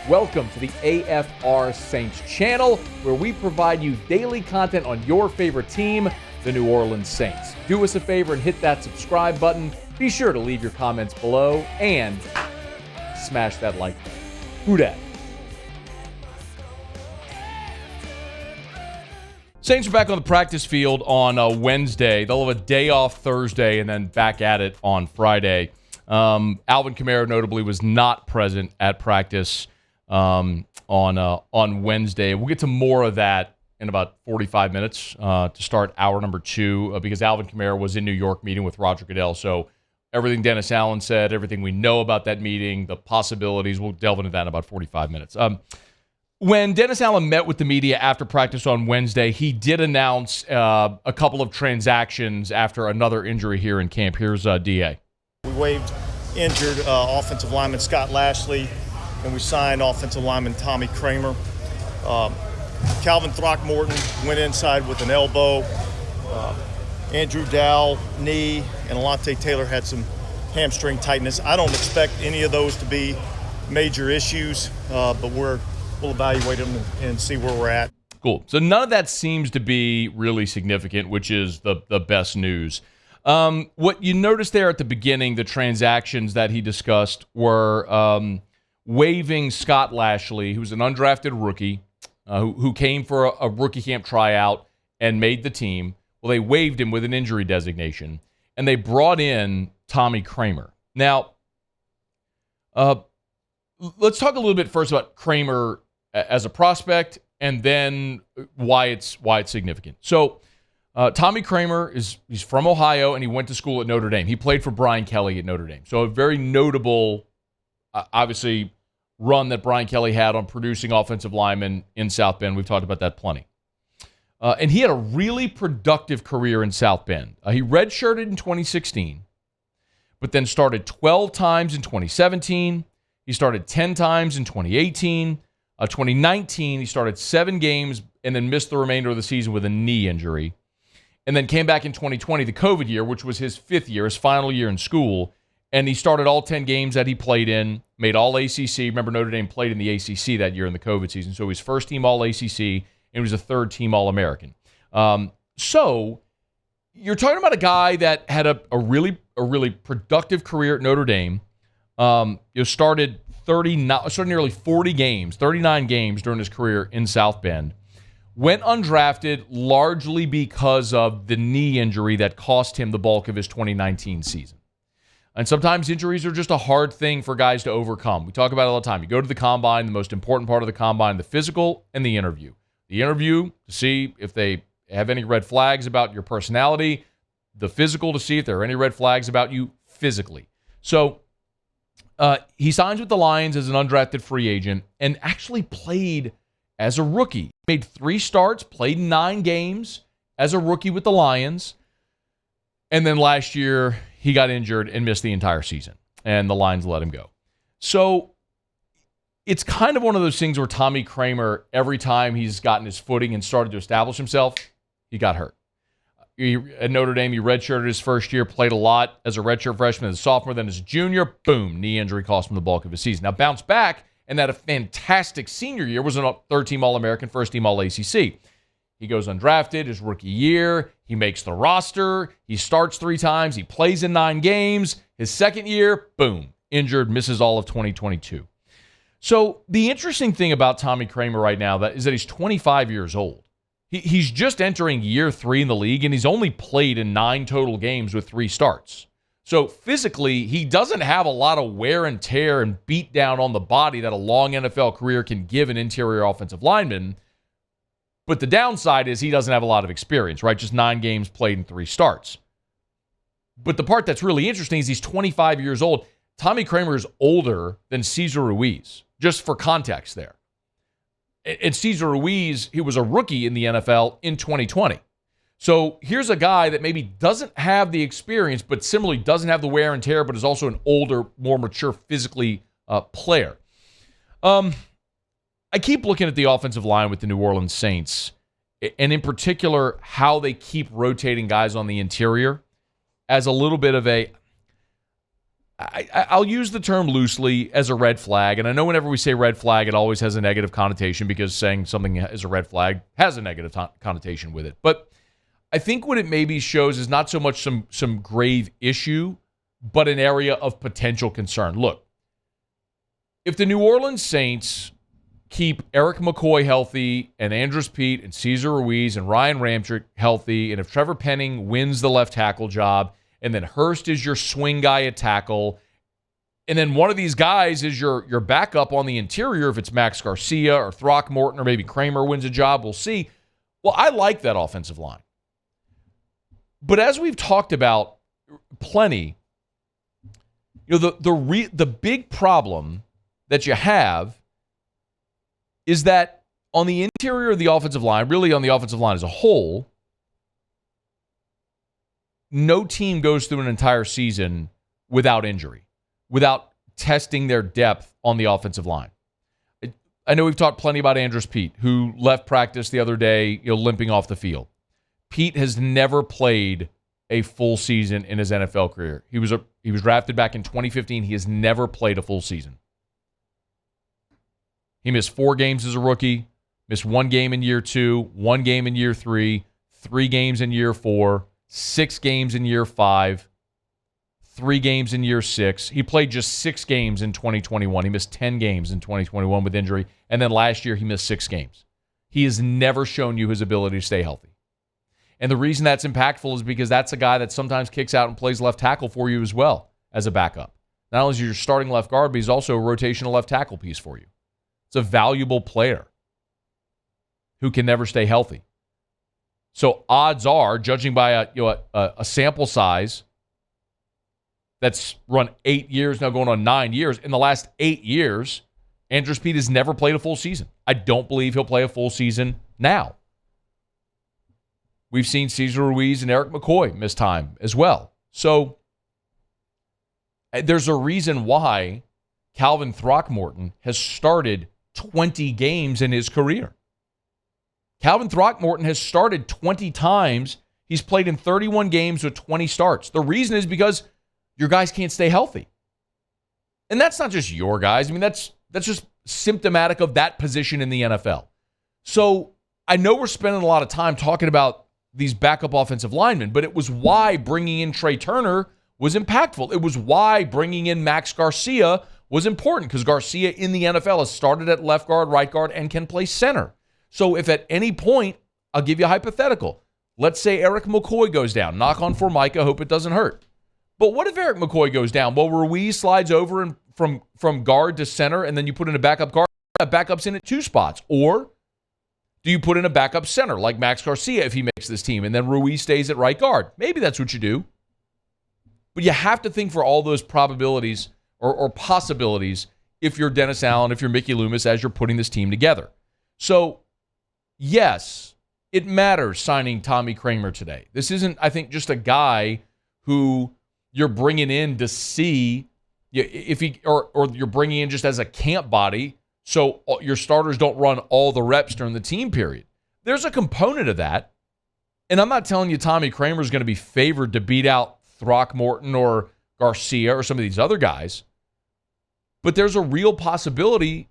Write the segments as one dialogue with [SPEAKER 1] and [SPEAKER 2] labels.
[SPEAKER 1] Welcome to the AFR Saints channel, where we provide you daily content on your favorite team, the New Orleans Saints. Do us a favor and hit that subscribe button. Be sure to leave your comments below and smash that like button. Who dat? Saints are back on the practice field on Wednesday. They'll have a day off Thursday and then back at it on Friday. Alvin Kamara notably was not present at practice on Wednesday. We'll get to more of that in about 45 minutes to start hour number 2 because Alvin Kamara was in New York meeting with Roger Goodell. So everything Dennis Allen said, everything we know about that meeting, the possibilities, we'll delve into that in about 45 minutes. When Dennis Allen met with the media after practice on Wednesday, he did announce a couple of transactions after another injury here in camp. Here's DA.
[SPEAKER 2] We waived injured offensive lineman Scott Lashley, and we signed offensive lineman Tommy Kraemer. Calvin Throckmorton went inside with an elbow. Andrew Dowell, knee, and Alontae Taylor had some hamstring tightness. I don't expect any of those to be major issues, but we'll evaluate them and see where we're at.
[SPEAKER 1] Cool. So none of that seems to be really significant, which is the best news. What you noticed there at the beginning, the transactions that he discussed were waiving Scott Lashley, who's an undrafted rookie, who came for a rookie camp tryout and made the team. Well, they waived him with an injury designation, and they brought in Tommy Kraemer. Now, let's talk a little bit first about Kraemer as a prospect, and then why it's significant. So, Tommy Kraemer he's from Ohio, and he went to school at Notre Dame. He played for Brian Kelly at Notre Dame. So a very notable, obviously, run that Brian Kelly had on producing offensive linemen in South Bend. We've talked about that plenty. And he had a really productive career in South Bend. He redshirted in 2016, but then started 12 times in 2017. He started 10 times in 2018. 2019, he started 7 games and then missed the remainder of the season with a knee injury. And then came back in 2020, the COVID year, which was his 5th year, his final year in school. And he started all 10 games that he played in, made all ACC. Remember, Notre Dame played in the ACC that year in the COVID season. So he was first team all ACC, and he was a third team All American. So you're talking about a guy that had a really productive career at Notre Dame. Started nearly 40 games, 39 games during his career in South Bend. Went undrafted largely because of the knee injury that cost him the bulk of his 2019 season. And sometimes injuries are just a hard thing for guys to overcome. We talk about it all the time. You go to the combine, the most important part of the combine, the physical and the interview. The interview to see if they have any red flags about your personality. The physical to see if there are any red flags about you physically. So he signs with the Lions as an undrafted free agent and actually played as a rookie. Made 3 starts, played 9 games as a rookie with the Lions. And then last year, he got injured and missed the entire season. And the Lions let him go. So it's kind of one of those things where Tommy Kraemer, every time he's gotten his footing and started to establish himself, he got hurt. At Notre Dame, he redshirted his first year, played a lot as a redshirt freshman, as a sophomore, then as a junior. Boom, knee injury cost him the bulk of his season. Now, bounced back and had a fantastic senior year, was a third-team All-American, first-team All-ACC. He goes undrafted his rookie year. He makes the roster. He starts 3 times. He plays in 9 games. His second year, boom, injured, misses all of 2022. So the interesting thing about Tommy Kraemer right now is that he's 25 years old. He's just entering year 3 in the league, and he's only played in 9 total games with 3 starts. So physically, he doesn't have a lot of wear and tear and beat down on the body that a long NFL career can give an interior offensive lineman. But the downside is he doesn't have a lot of experience, right? Just 9 games played in 3 starts. But the part that's really interesting is he's 25 years old. Tommy Kraemer is older than Cesar Ruiz, just for context there. And Cesar Ruiz, he was a rookie in the NFL in 2020. So here's a guy that maybe doesn't have the experience, but similarly doesn't have the wear and tear, but is also an older, more mature physically player. I keep looking at the offensive line with the New Orleans Saints, and in particular, how they keep rotating guys on the interior as a little bit of I'll use the term loosely as a red flag. And I know whenever we say red flag, it always has a negative connotation because saying something is a red flag has a negative connotation with it. But I think what it maybe shows is not so much some grave issue, but an area of potential concern. Look, if the New Orleans Saints keep Eric McCoy healthy and Andrus Peat and Cesar Ruiz and Ryan Ramczyk healthy, and if Trevor Penning wins the left tackle job, and then Hurst is your swing guy at tackle, and then one of these guys is your backup on the interior, if it's Max Garcia or Throckmorton or maybe Kramer wins a job, we'll see. Well, I like that offensive line. But as we've talked about plenty, the big problem that you have is that on the interior of the offensive line, really on the offensive line as a whole, no team goes through an entire season without injury, without testing their depth on the offensive line. I know we've talked plenty about Andrus Peat, who left practice the other day, limping off the field. Pete has never played a full season in his NFL career. He was drafted back in 2015. He has never played a full season. He missed 4 games as a rookie, missed 1 game in year 2, 1 game in year 3, 3 games in year 4, 6 games in year 5, 3 games in year 6. He played just 6 games in 2021. He missed 10 games in 2021 with injury. And then last year, he missed 6 games. He has never shown you his ability to stay healthy. And the reason that's impactful is because that's a guy that sometimes kicks out and plays left tackle for you as well as a backup. Not only is he your starting left guard, but he's also a rotational left tackle piece for you. It's a valuable player who can never stay healthy. So odds are, judging by a sample size that's run 8 years, now going on 9 years, in the last 8 years, Andrus Peat has never played a full season. I don't believe he'll play a full season now. We've seen Cesar Ruiz and Eric McCoy miss time as well. So there's a reason why Calvin Throckmorton has started 20 games in his career. Calvin Throckmorton has started 20 times. He's played in 31 games with 20 starts. The reason is because your guys can't stay healthy. And that's not just your guys. I mean, that's just symptomatic of that position in the NFL. So I know we're spending a lot of time talking about these backup offensive linemen, but it was why bringing in Trey Turner was impactful. It was why bringing in Max Garcia was important, because Garcia in the NFL has started at left guard, right guard, and can play center. So if at any point, I'll give you a hypothetical. Let's say Eric McCoy goes down. Knock on Formica, hope it doesn't hurt. But what if Eric McCoy goes down? Well, Ruiz slides over and from guard to center, and then you put in a backup guard. That backup's in at 2 spots. Or do you put in a backup center like Max Garcia if he makes this team, and then Ruiz stays at right guard? Maybe that's what you do. But you have to think for all those probabilities or possibilities if you're Dennis Allen, if you're Mickey Loomis, as you're putting this team together. So, yes, it matters signing Tommy Kraemer today. This isn't, I think, just a guy who you're bringing in to see if he or you're bringing in just as a camp body so your starters don't run all the reps during the team period. There's a component of that. And I'm not telling you Tommy Kraemer is going to be favored to beat out Throckmorton or Garcia or some of these other guys. But there's a real possibility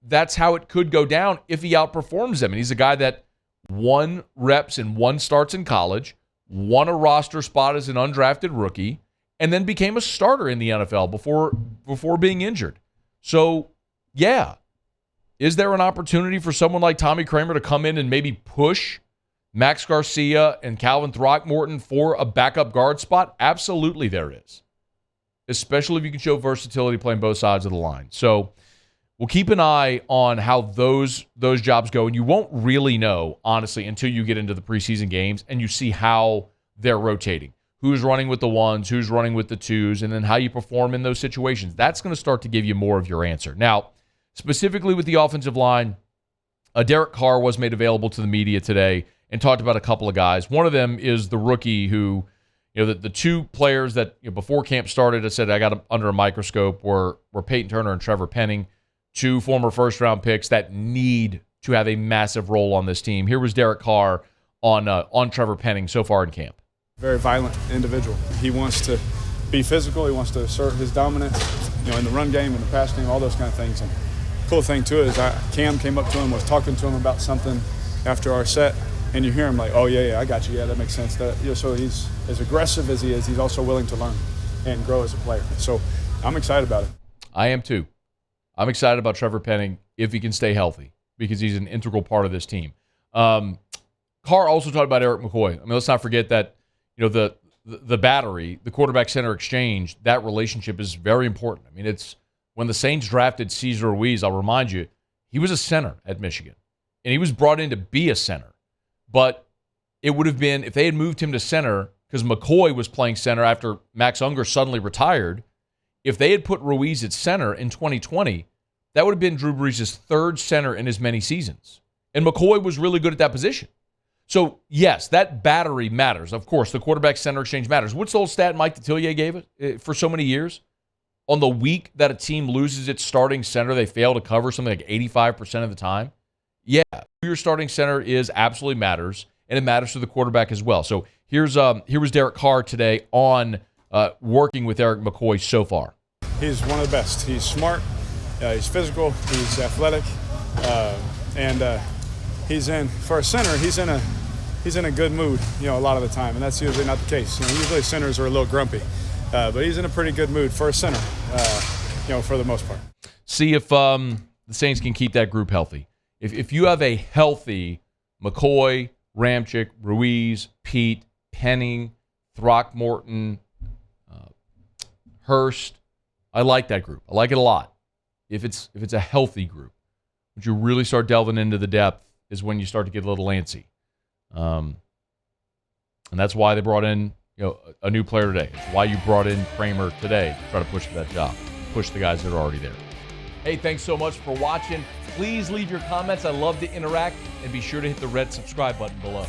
[SPEAKER 1] that's how it could go down if he outperforms them. And he's a guy that won reps and 1 starts in college, won a roster spot as an undrafted rookie, and then became a starter in the NFL before being injured. So, yeah. Is there an opportunity for someone like Tommy Kraemer to come in and maybe push Max Garcia and Calvin Throckmorton for a backup guard spot? Absolutely there is. Especially if you can show versatility playing both sides of the line. So we'll keep an eye on how those jobs go. And you won't really know, honestly, until you get into the preseason games and you see how they're rotating. Who's running with the 1s, who's running with the 2s, and then how you perform in those situations. That's going to start to give you more of your answer. Now, specifically with the offensive line, Derek Carr was made available to the media today and talked about a couple of guys. One of them is the rookie who, the 2 players that before camp started, I said I got them under a microscope were Peyton Turner and Trevor Penning, 2 former first-round picks that need to have a massive role on this team. Here was Derek Carr on Trevor Penning so far in camp.
[SPEAKER 3] Very violent individual. He wants to be physical. He wants to assert his dominance, in the run game, in the pass game, all those kind of things. And the cool thing too is Cam came up to him, was talking to him about something after our set, and you hear him like, "Oh yeah, I got you. Yeah, that makes sense." So he's as aggressive as he is. He's also willing to learn and grow as a player. So I'm excited about it.
[SPEAKER 1] I am too. I'm excited about Trevor Penning if he can stay healthy because he's an integral part of this team. Carr also talked about Eric McCoy. I mean, let's not forget that the battery, the quarterback center exchange, that relationship is very important. I mean, it's when the Saints drafted Cesar Ruiz, I'll remind you, he was a center at Michigan, and he was brought in to be a center. But it would have been, if they had moved him to center, because McCoy was playing center after Max Unger suddenly retired, if they had put Ruiz at center in 2020, that would have been Drew Brees' third center in as many seasons. And McCoy was really good at that position. So, yes, that battery matters. Of course, the quarterback-center exchange matters. What's the old stat Mike Detillier gave it for so many years? On the week that a team loses its starting center, they fail to cover something like 85% of the time. Yeah, who your starting center is absolutely matters, and it matters to the quarterback as well. So here was Derek Carr today on working with Eric McCoy so far.
[SPEAKER 3] He's one of the best. He's smart, he's physical, he's athletic, and he's for a center, he's in a good mood, a lot of the time, and that's usually not the case. Usually centers are a little grumpy, but he's in a pretty good mood for a center, for the most part.
[SPEAKER 1] See if the Saints can keep that group healthy. If you have a healthy McCoy, Ramczyk, Ruiz, Pete, Penning, Throckmorton, Hurst, I like that group. I like it a lot. If it's a healthy group, when you really start delving into the depth is when you start to get a little antsy. And that's why they brought in a new player today. It's why you brought in Kramer today to try to push for that job, push the guys that are already there. Hey, thanks so much for watching. Please leave your comments. I love to interact, and be sure to hit the red subscribe button below.